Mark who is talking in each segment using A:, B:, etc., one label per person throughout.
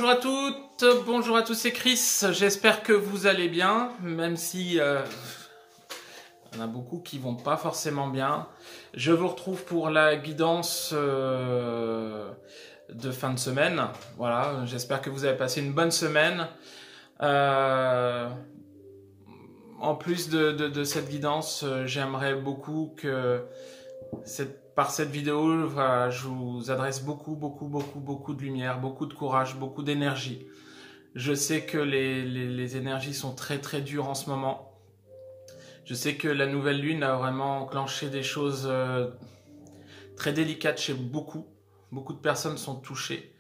A: Bonjour à toutes, bonjour à tous, c'est Chris, j'espère que vous allez bien, même si il y en a beaucoup qui vont pas forcément bien. Je vous retrouve pour la guidance de fin de semaine, voilà, j'espère que vous avez passé une bonne semaine. En plus de cette guidance, j'aimerais beaucoup que par cette vidéo, voilà, je vous adresse beaucoup de lumière, beaucoup de courage, beaucoup d'énergie. Je sais que les énergies sont très dures en ce moment. Je sais que la nouvelle lune a vraiment enclenché des choses très délicates chez beaucoup. Beaucoup de personnes sont touchées.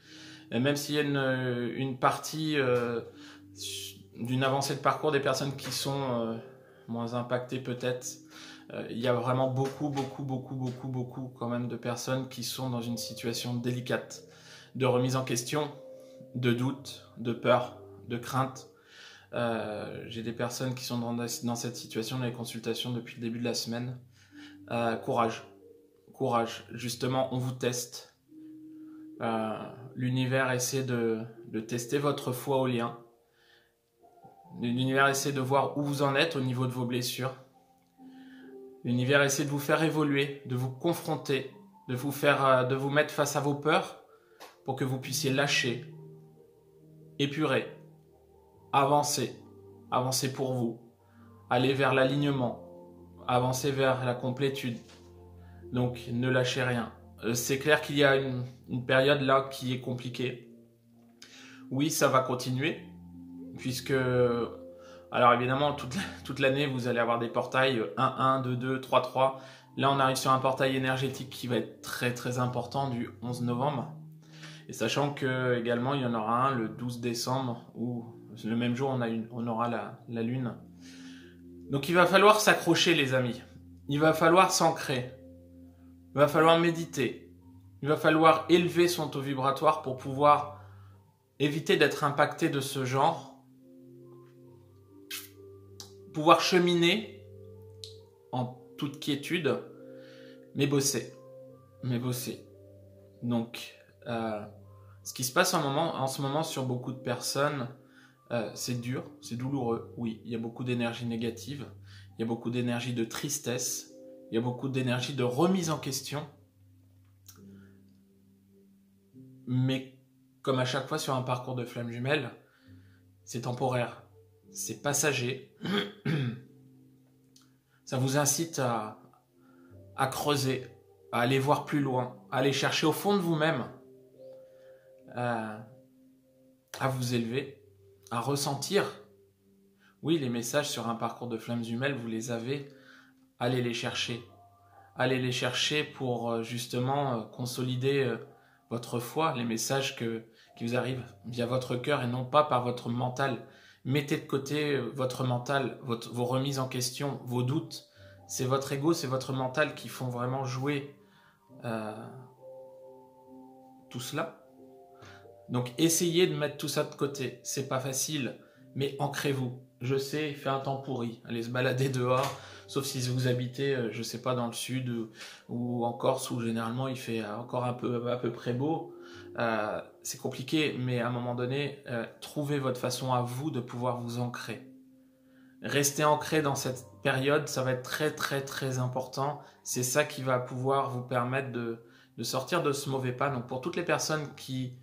A: Et même s'il y a une partie d'une avancée de parcours des personnes qui sont moins impactées peut-être, il y a vraiment beaucoup quand même de personnes qui sont dans une situation délicate, de remise en question, de doute, de peur, de crainte. J'ai des personnes qui sont dans cette situation dans les consultations depuis le début de la semaine. Courage, justement on vous teste. L'univers essaie de tester votre foi au lien. L'univers essaie de voir où vous en êtes au niveau de vos blessures. L'univers essaie de vous faire évoluer, de vous confronter, de vous mettre face à vos peurs pour que vous puissiez lâcher, épurer, avancer pour vous, aller vers l'alignement, avancer vers la complétude. Donc ne lâchez rien. C'est clair qu'il y a une période là qui est compliquée. Oui, ça va continuer, puisque... Alors évidemment, toute l'année, vous allez avoir des portails 1-1, 2-2, 3-3. Là, on arrive sur un portail énergétique qui va être très important du 11 novembre. Et sachant que également, il y en aura un le 12 décembre, où le même jour, on aura la lune. Donc il va falloir s'accrocher, les amis. Il va falloir s'ancrer. Il va falloir méditer. Il va falloir élever son taux vibratoire pour pouvoir éviter d'être impacté de ce genre. Pouvoir cheminer en toute quiétude, mais bosser. Donc, ce qui se passe en ce moment sur beaucoup de personnes, c'est dur, c'est douloureux. Oui, il y a beaucoup d'énergie négative, il y a beaucoup d'énergie de tristesse, il y a beaucoup d'énergie de remise en question. Mais comme à chaque fois sur un parcours de flamme jumelle, c'est temporaire. C'est passager. Ça vous incite à creuser, à aller voir plus loin, à aller chercher au fond de vous-même, à vous élever, à ressentir. Oui, les messages sur un parcours de flammes jumelles, vous les avez, allez les chercher. Allez les chercher pour justement consolider votre foi, les messages qui vous arrivent via votre cœur et non pas par votre mental. Mettez de côté votre mental, vos remises en question, vos doutes. C'est votre ego, c'est votre mental qui font vraiment jouer tout cela. Donc essayez de mettre tout ça de côté. C'est pas facile, mais ancrez-vous. Je sais, il fait un temps pourri. Allez se balader dehors, sauf si vous habitez, je sais pas, dans le sud ou en Corse, où généralement il fait encore à peu près beau. C'est compliqué, mais à un moment donné, trouvez votre façon à vous de pouvoir vous ancrer. Restez ancré dans cette période, ça va être très important. C'est ça qui va pouvoir vous permettre de sortir de ce mauvais pas. Donc pour toutes les personnes qui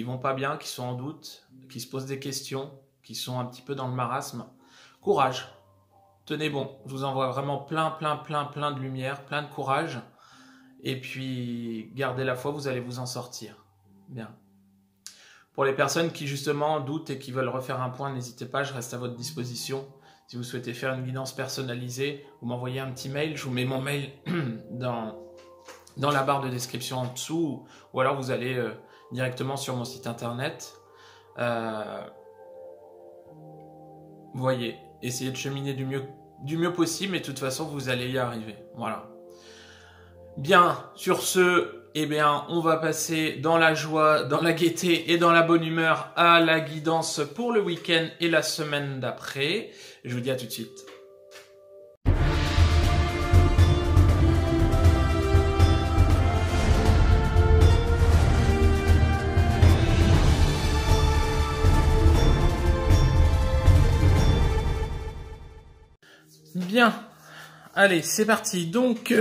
A: vont pas bien, qui sont en doute, qui se posent des questions, qui sont un petit peu dans le marasme, courage. Tenez bon, je vous envoie vraiment plein de lumière, plein de courage. Et puis gardez la foi, vous allez vous en sortir. Bien. Pour les personnes qui justement doutent et qui veulent refaire un point, n'hésitez pas, je reste à votre disposition. Si vous souhaitez faire une guidance personnalisée, vous m'envoyez un petit mail, je vous mets mon mail dans la barre de description en dessous, ou alors vous allez directement sur mon site internet. Voyez, essayez de cheminer du mieux possible, mais de toute façon vous allez y arriver. Voilà. Bien, sur ce, eh bien, on va passer dans la joie, dans la gaieté et dans la bonne humeur à la guidance pour le week-end et la semaine d'après. Je vous dis à tout de suite. Bien, allez, c'est parti. Donc,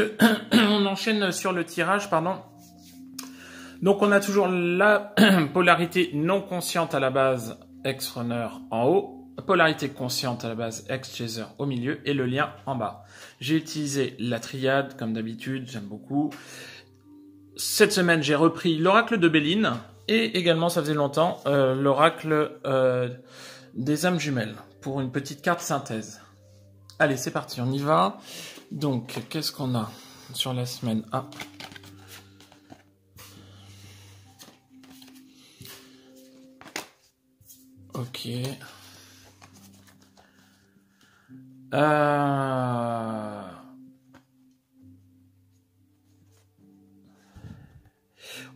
A: on enchaîne sur le tirage, pardon. Donc, on a toujours la polarité non consciente à la base, ex-runner en haut, polarité consciente à la base, ex-chaser au milieu, et le lien en bas. J'ai utilisé la triade, comme d'habitude, j'aime beaucoup. Cette semaine, j'ai repris l'oracle de Béline, et également, ça faisait longtemps, l'oracle des âmes jumelles, pour une petite carte synthèse. Allez, c'est parti, on y va. Donc, qu'est-ce qu'on a sur la semaine A? Ok.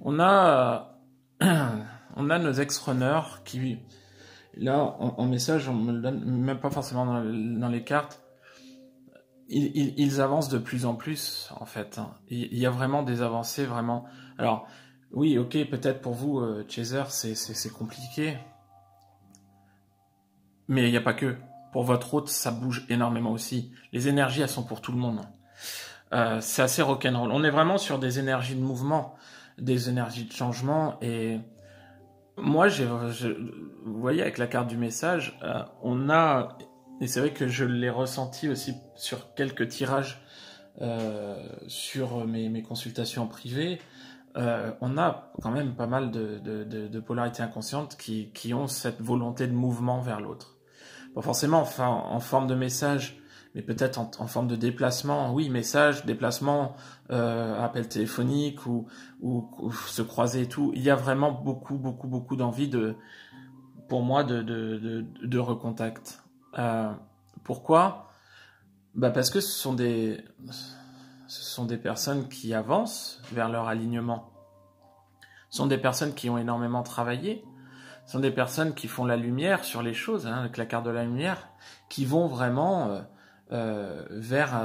A: On a nos ex-runners qui, là, en message, on me le donne même pas forcément dans les cartes. Ils avancent de plus en plus, en fait. Il y a vraiment des avancées, vraiment. Alors, oui, ok, peut-être pour vous, Chaser, c'est compliqué. Mais il n'y a pas que. Pour votre hôte, ça bouge énormément aussi. Les énergies, elles sont pour tout le monde. C'est assez rock'n'roll. On est vraiment sur des énergies de mouvement, des énergies de changement. Et moi, vous voyez, avec la carte du message, on a... Et c'est vrai que je l'ai ressenti aussi sur quelques tirages sur mes consultations en privé. On a quand même pas mal de polarités inconscientes qui ont cette volonté de mouvement vers l'autre. Pas forcément en forme de message, mais peut-être en forme de déplacement. Oui, message, déplacement, appel téléphonique ou se croiser et tout. Il y a vraiment beaucoup d'envie pour moi de recontact. Pourquoi? Parce que ce sont des personnes qui avancent vers leur alignement. Ce sont des personnes qui ont énormément travaillé. Ce sont des personnes qui font la lumière sur les choses, avec la carte de la lumière, qui vont vraiment vers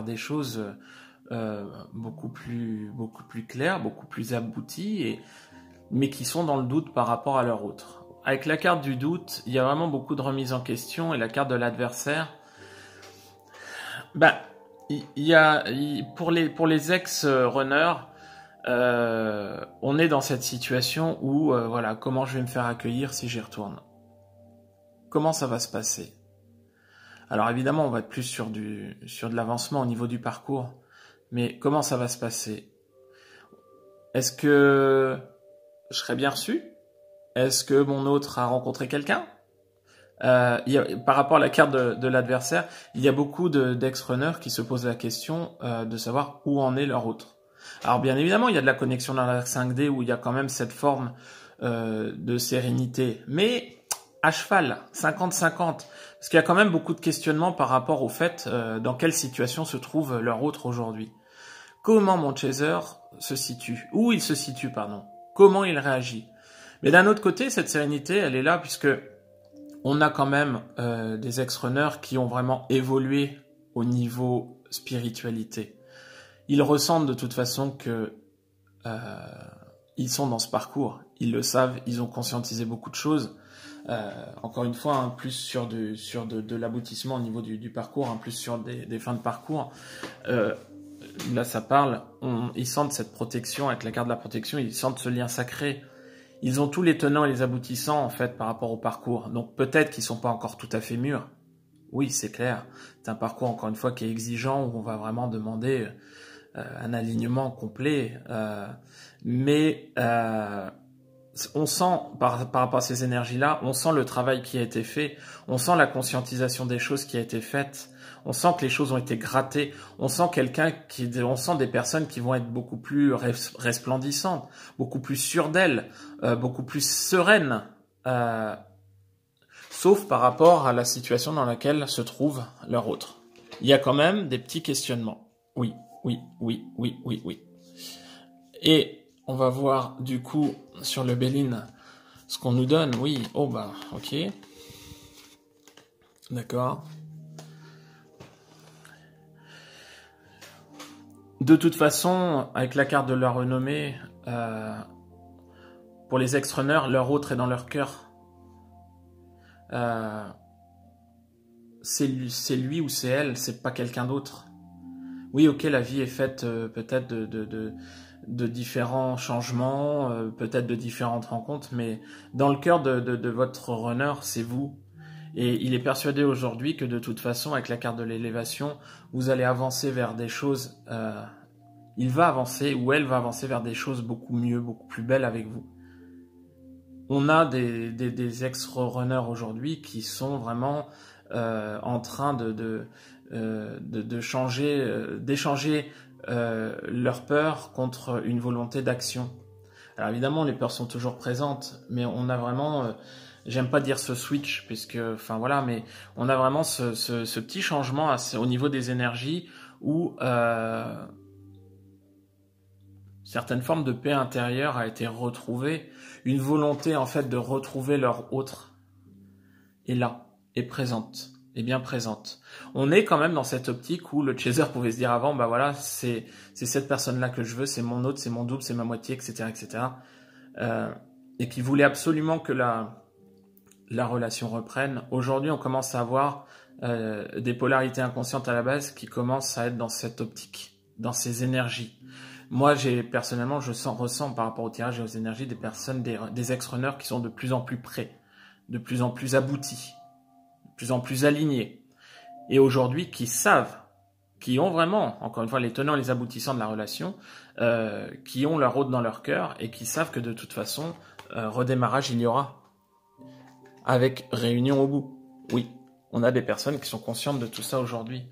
A: des choses beaucoup plus claires, beaucoup plus abouties, mais qui sont dans le doute par rapport à leur autre. Avec la carte du doute, il y a vraiment beaucoup de remise en question, et la carte de l'adversaire, pour les ex-runners, on est dans cette situation où, comment je vais me faire accueillir si j'y retourne? Comment ça va se passer? Alors évidemment, on va être plus sur de l'avancement au niveau du parcours, mais comment ça va se passer? Est-ce que je serai bien reçu? Est-ce que mon autre a rencontré quelqu'un? Par rapport à la carte de l'adversaire, il y a beaucoup d'ex-runners qui se posent la question de savoir où en est leur autre. Alors bien évidemment, il y a de la connexion dans la 5D où il y a quand même cette forme de sérénité, mais à cheval, 50-50, parce qu'il y a quand même beaucoup de questionnements par rapport au fait dans quelle situation se trouve leur autre aujourd'hui. Comment mon chaser se situe? Où il se situe, pardon. Comment il réagit? Mais d'un autre côté, cette sérénité, elle est là puisque on a quand même des ex-runners qui ont vraiment évolué au niveau spiritualité. Ils ressentent de toute façon que ils sont dans ce parcours. Ils le savent, ils ont conscientisé beaucoup de choses. Encore une fois, plus sur de l'aboutissement au niveau du parcours, plus sur des fins de parcours. Là, ça parle. Ils sentent cette protection avec la carte de la protection. Ils sentent ce lien sacré. Ils ont tous les tenants et les aboutissants en fait par rapport au parcours. Donc peut-être qu'ils sont pas encore tout à fait mûrs. Oui, c'est clair. C'est un parcours encore une fois qui est exigeant où on va vraiment demander un alignement complet. Mais on sent par rapport à ces énergies-là, on sent le travail qui a été fait, on sent la conscientisation des choses qui a été faite. On sent que les choses ont été grattées. On sent on sent des personnes qui vont être beaucoup plus resplendissantes, beaucoup plus sûres d'elles, beaucoup plus sereines, sauf par rapport à la situation dans laquelle se trouve leur autre. Il y a quand même des petits questionnements. Oui. Et on va voir du coup sur le Béline ce qu'on nous donne. Oui, ok. D'accord. De toute façon, avec la carte de leur renommée, pour les ex-runners, leur autre est dans leur cœur. c'est lui ou c'est elle, c'est pas quelqu'un d'autre. Oui, ok, la vie est faite peut-être de différents changements, peut-être de différentes rencontres, mais dans le cœur de votre runner, c'est vous. Et il est persuadé aujourd'hui que de toute façon, avec la carte de l'élévation, vous allez avancer vers des choses... il va avancer, ou elle va avancer vers des choses beaucoup mieux, beaucoup plus belles avec vous. On a des ex-runners aujourd'hui qui sont vraiment en train d'échanger leur peur contre une volonté d'action. Alors évidemment, les peurs sont toujours présentes, mais on a vraiment, j'aime pas dire ce switch, puisque, enfin voilà, mais on a vraiment ce petit changement au niveau des énergies où certaines formes de paix intérieure a été retrouvée, une volonté en fait de retrouver leur autre est là, est présente, est bien présente. On est quand même dans cette optique où le chaser pouvait se dire avant, bah voilà, c'est cette personne-là que je veux, c'est mon autre, c'est mon double, c'est ma moitié, etc., etc. Et qui voulait absolument que la relation reprenne. Aujourd'hui, on commence à avoir des polarités inconscientes à la base qui commencent à être dans cette optique, dans ces énergies. Moi, personnellement, je ressens par rapport au tirage et aux énergies des personnes, des ex-runners qui sont de plus en plus près, de plus en plus aboutis, de plus en plus alignés. Et aujourd'hui, qui savent, qui ont vraiment, encore une fois, les tenants et les aboutissants de la relation, qui ont leur hôte dans leur cœur et qui savent que de toute façon, redémarrage, il y aura. Avec réunion au bout. Oui, on a des personnes qui sont conscientes de tout ça aujourd'hui.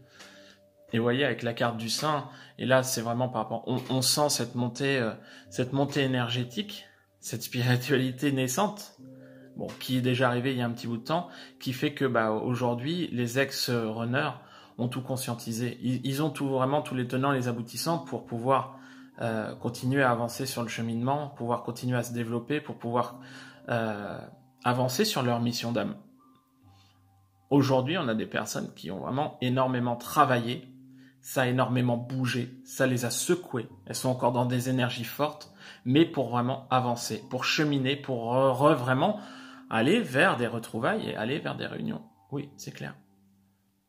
A: Et vous voyez, avec la carte du Saint, et là, c'est vraiment par rapport... On sent cette montée énergétique, cette spiritualité naissante, bon, qui est déjà arrivée il y a un petit bout de temps, qui fait que bah, aujourd'hui, les ex-runners ont tout conscientisé. Ils ont vraiment tous les tenants, les aboutissants pour pouvoir continuer à avancer sur le cheminement, pouvoir continuer à se développer, pour pouvoir avancer sur leur mission d'âme. Aujourd'hui, on a des personnes qui ont vraiment énormément travaillé, ça a énormément bougé, ça les a secouées, elles sont encore dans des énergies fortes, mais pour vraiment avancer, pour cheminer, pour vraiment aller vers des retrouvailles et aller vers des réunions. Oui, c'est clair.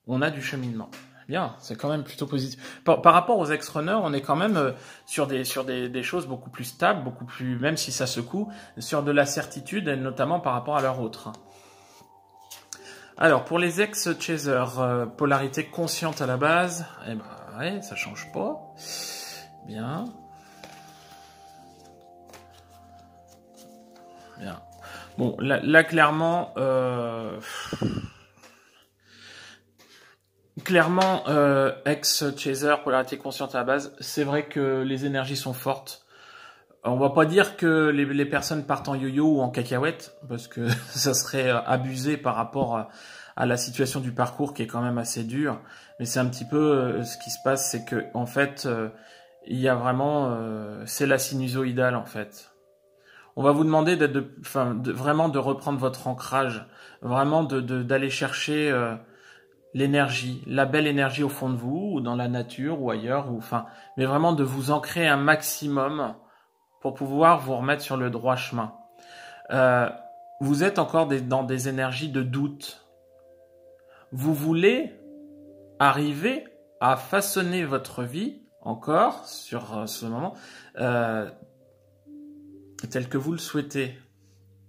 A: On a du cheminement. Bien, c'est quand même plutôt positif. Par rapport aux ex-runners, on est quand même sur des choses beaucoup plus stables, beaucoup plus, même si ça secoue, sur de la certitude, et notamment par rapport à leur autre. Alors, pour les ex-chasers, polarité consciente à la base, eh ben, ouais, ça change pas. Bien. Bien. Bon, là clairement... Clairement, ex-chaser, polarité consciente à la base, c'est vrai que les énergies sont fortes. On va pas dire que les personnes partent en yo-yo ou en cacahuète, parce que ça serait abusé par rapport à la situation du parcours qui est quand même assez dure. Mais c'est un petit peu ce qui se passe, c'est que en fait, il y a vraiment, c'est la sinusoïdale en fait. On va vous demander vraiment de reprendre votre ancrage, vraiment d'aller chercher l'énergie, la belle énergie au fond de vous, ou dans la nature, ou ailleurs, mais vraiment de vous ancrer un maximum pour pouvoir vous remettre sur le droit chemin. Vous êtes encore dans des énergies de doute. Vous voulez arriver à façonner votre vie, encore, sur ce moment, tel que vous le souhaitez.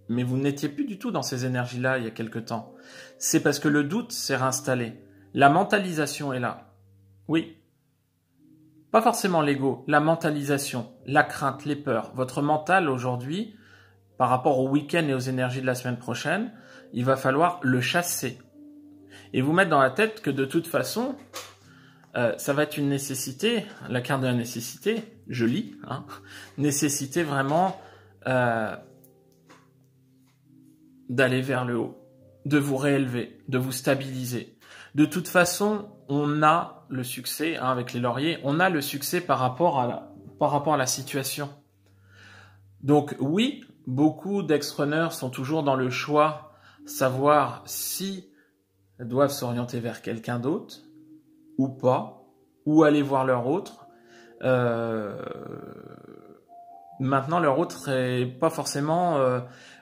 A: Mais vous n'étiez plus du tout dans ces énergies-là il y a quelque temps. C'est parce que le doute s'est réinstallé. La mentalisation est là. Oui. Pas forcément l'ego, la mentalisation, la crainte, les peurs. Votre mental aujourd'hui, par rapport au week-end et aux énergies de la semaine prochaine, il va falloir le chasser. Et vous mettre dans la tête que de toute façon, ça va être une nécessité, la carte de la nécessité, je lis, hein, nécessité vraiment d'aller vers le haut, de vous réélever, de vous stabiliser. De toute façon, on a le succès, hein, avec les lauriers, on a le succès par rapport à la situation. Donc oui, beaucoup d'ex-runners sont toujours dans le choix, savoir si doivent s'orienter vers quelqu'un d'autre ou pas, ou aller voir leur autre. Maintenant, leur autre est pas forcément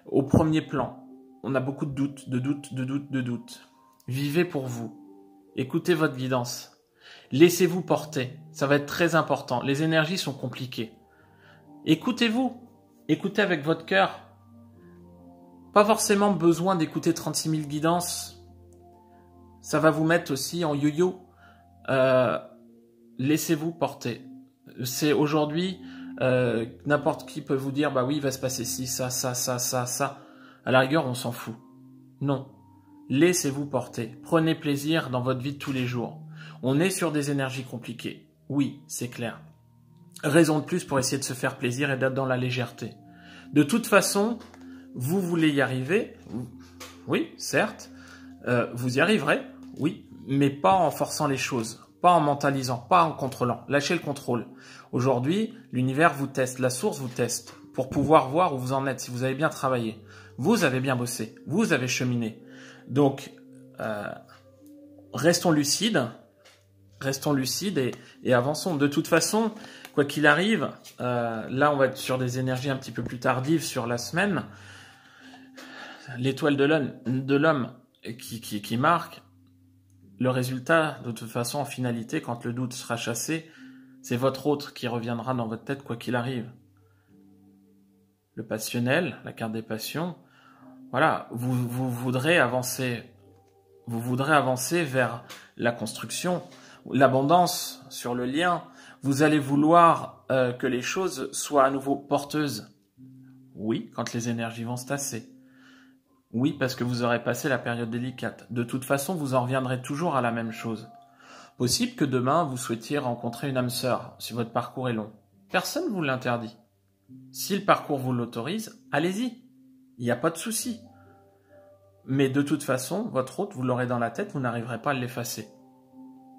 A: au premier plan. On a beaucoup de doutes, de doutes. Vivez pour vous. Écoutez votre guidance. Laissez-vous porter. Ça va être très important. Les énergies sont compliquées. Écoutez-vous. Écoutez avec votre cœur. Pas forcément besoin d'écouter 36 000 guidances. Ça va vous mettre aussi en yo-yo. Laissez-vous porter. C'est aujourd'hui, n'importe qui peut vous dire, bah oui, il va se passer ci, ça. À la rigueur, on s'en fout. Non. Laissez-vous porter. Prenez plaisir dans votre vie de tous les jours. On est sur des énergies compliquées. Oui, c'est clair. Raison de plus pour essayer de se faire plaisir et d'être dans la légèreté. De toute façon, vous voulez y arriver. Oui, certes. Vous y arriverez. Oui, mais pas en forçant les choses. Pas en mentalisant, pas en contrôlant. Lâchez le contrôle. Aujourd'hui, l'univers vous teste, la source vous teste pour pouvoir voir où vous en êtes, si vous avez bien travaillé. Vous avez bien bossé, vous avez cheminé. Donc, restons lucides et avançons. De toute façon, quoi qu'il arrive, là on va être sur des énergies un petit peu plus tardives sur la semaine. L'étoile de l'homme qui marque, le résultat, de toute façon, en finalité, quand le doute sera chassé, c'est votre autre qui reviendra dans votre tête quoi qu'il arrive. Le passionnel, la carte des passions, voilà, vous voudrez avancer vers la construction, l'abondance sur le lien. Vous allez vouloir que les choses soient à nouveau porteuses. Oui, quand les énergies vont se tasser. Oui, parce que vous aurez passé la période délicate. De toute façon, vous en reviendrez toujours à la même chose. Possible que demain, vous souhaitiez rencontrer une âme sœur, si votre parcours est long. Personne ne vous l'interdit. Si le parcours vous l'autorise, allez-y. Il n'y a pas de souci. Mais de toute façon, votre hôte, vous l'aurez dans la tête, vous n'arriverez pas à l'effacer.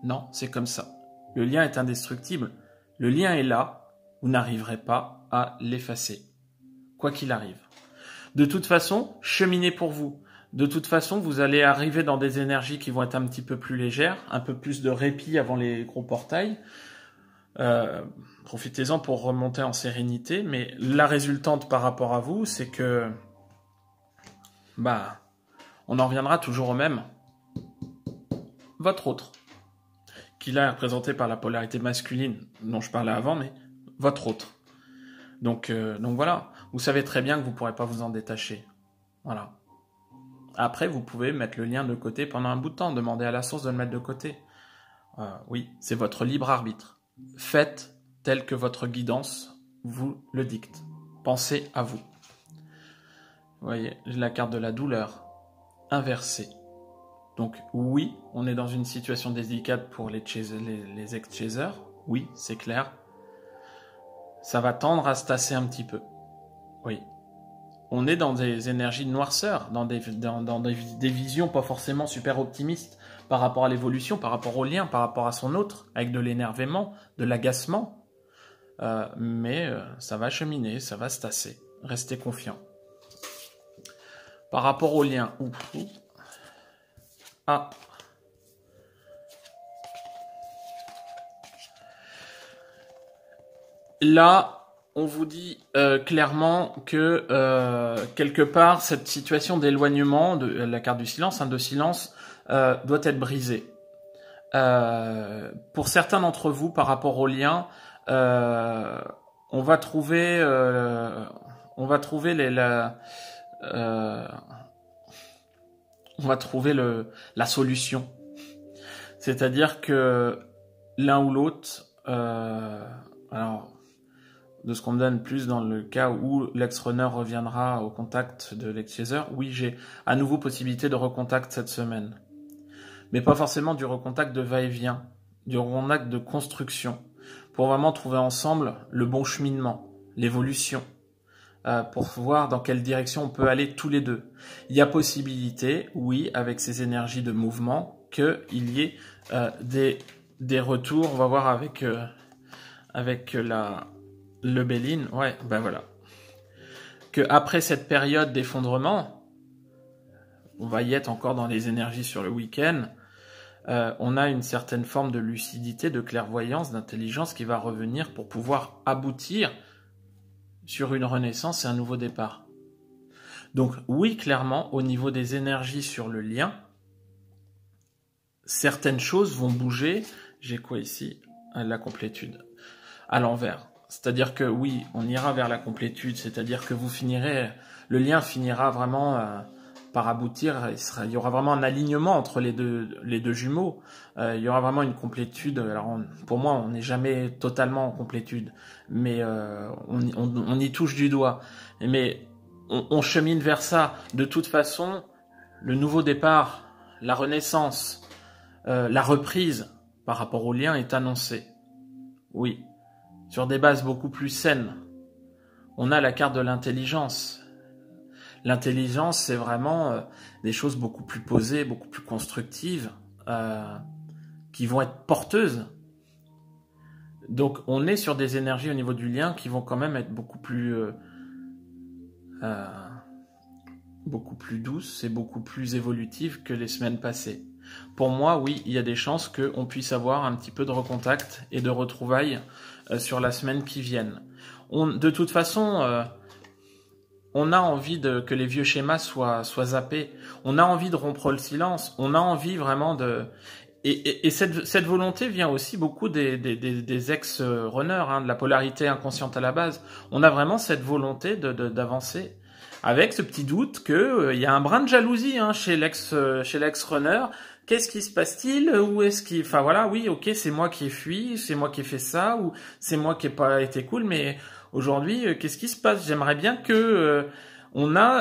A: Non, c'est comme ça. Le lien est indestructible. Le lien est là, vous n'arriverez pas à l'effacer. Quoi qu'il arrive. De toute façon, cheminez pour vous. De toute façon, vous allez arriver dans des énergies qui vont être un petit peu plus légères, un peu plus de répit avant les gros portails. Profitez-en pour remonter en sérénité, mais la résultante par rapport à vous, c'est que on en reviendra toujours au même. Votre autre, qui là est représenté par la polarité masculine dont je parlais avant, mais votre autre. Donc voilà, vous savez très bien que vous ne pourrez pas vous en détacher. Voilà. Après, vous pouvez mettre le lien de côté pendant un bout de temps, demander à la source de le mettre de côté. Oui, c'est votre libre arbitre. Faites tel que votre guidance vous le dicte. Pensez à vous. Vous voyez, j'ai la carte de la douleur inversée. Donc oui, on est dans une situation délicate pour les ex-chasers. Oui, c'est clair. Ça va tendre à se tasser un petit peu. Oui. On est dans des énergies de noirceur, dans des visions pas forcément super optimistes par rapport à l'évolution, par rapport au lien, par rapport à son autre, avec de l'énervement, de l'agacement. Mais ça va cheminer, ça va se tasser. Restez confiants. Par rapport au lien... Ah. Là, on vous dit clairement que quelque part, cette situation d'éloignement, de la carte du silence, de silence, doit être brisée. Pour certains d'entre vous, par rapport au lien, on va trouver la solution. C'est-à-dire que l'un ou l'autre, alors de ce qu'on me donne plus dans le cas où l'ex-runner reviendra au contact de l'ex-chaser, oui, j'ai à nouveau possibilité de recontact cette semaine. Mais pas forcément du recontact de va-et-vient, du recontact de construction, pour vraiment trouver ensemble le bon cheminement, l'évolution, pour voir dans quelle direction on peut aller tous les deux. Il y a possibilité, oui, avec ces énergies de mouvement, qu'il y ait des retours. On va voir avec le Béline, ouais, ben voilà. Que après cette période d'effondrement, on va y être encore dans les énergies sur le week-end, on a une certaine forme de lucidité, de clairvoyance, d'intelligence qui va revenir pour pouvoir aboutir sur une renaissance et un nouveau départ. Donc oui, clairement, au niveau des énergies sur le lien, certaines choses vont bouger. J'ai quoi ici? La complétude. À l'envers. C'est-à-dire que oui, on ira vers la complétude, c'est-à-dire que vous finirez, le lien finira vraiment par aboutir, il y aura vraiment un alignement entre les deux jumeaux, il y aura vraiment une complétude. Alors pour moi, on n'est jamais totalement en complétude, mais on y touche du doigt. Mais on chemine vers ça. De toute façon, le nouveau départ, la renaissance, la reprise par rapport au lien est annoncée. Oui. Sur des bases beaucoup plus saines. On a la carte de l'intelligence. L'intelligence, c'est vraiment des choses beaucoup plus posées, beaucoup plus constructives, qui vont être porteuses. Donc, on est sur des énergies au niveau du lien qui vont quand même être beaucoup plus douces et beaucoup plus évolutives que les semaines passées. Pour moi, oui, il y a des chances qu'on puisse avoir un petit peu de recontact et de retrouvailles sur la semaine qui vienne. De toute façon, on a envie que les vieux schémas soient zappés. On a envie de rompre le silence. On a envie vraiment de... Et cette volonté vient aussi beaucoup des ex-runners, hein, de la polarité inconsciente à la base. On a vraiment cette volonté d'avancer. Avec ce petit doute que y a un brin de jalousie hein, chez l'ex-runner. Qu'est-ce qui se passe-t-il? Où est-ce qu'il... Enfin voilà, oui, ok, c'est moi qui ai fui, c'est moi qui ai fait ça, ou c'est moi qui ai pas été cool, mais aujourd'hui, qu'est-ce qui se passe? J'aimerais bien que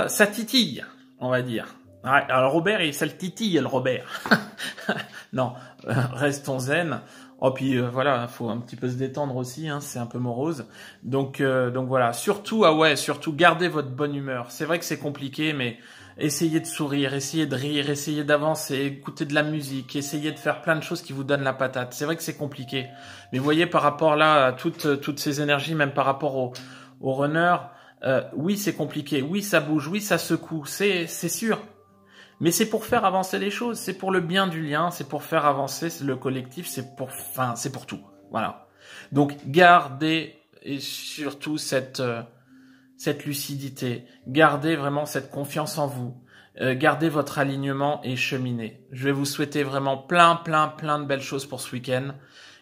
A: ça titille, on va dire. Alors Robert, ça le titille, le Robert. Non, restons zen. Oh puis voilà, faut un petit peu se détendre aussi, hein, c'est un peu morose. Donc voilà, surtout surtout gardez votre bonne humeur. C'est vrai que c'est compliqué, mais essayez de sourire, essayez de rire, essayez d'avancer, écoutez de la musique, essayez de faire plein de choses qui vous donnent la patate. C'est vrai que c'est compliqué, mais vous voyez par rapport là à toutes ces énergies, même par rapport au runner, oui c'est compliqué, oui ça bouge, oui ça secoue, c'est sûr. Mais c'est pour faire avancer les choses, c'est pour le bien du lien, c'est pour faire avancer le collectif, c'est pour tout. Voilà. Donc gardez et surtout cette lucidité, gardez vraiment cette confiance en vous, gardez votre alignement et cheminez. Je vais vous souhaiter vraiment plein de belles choses pour ce week-end.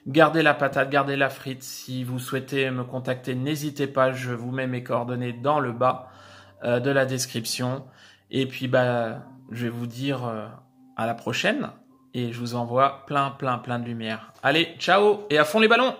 A: Gardez la patate, gardez la frite. Si vous souhaitez me contacter, n'hésitez pas, je vous mets mes coordonnées dans le bas de la description. Et puis je vais vous dire à la prochaine et je vous envoie plein de lumière. Allez, ciao et à fond les ballons!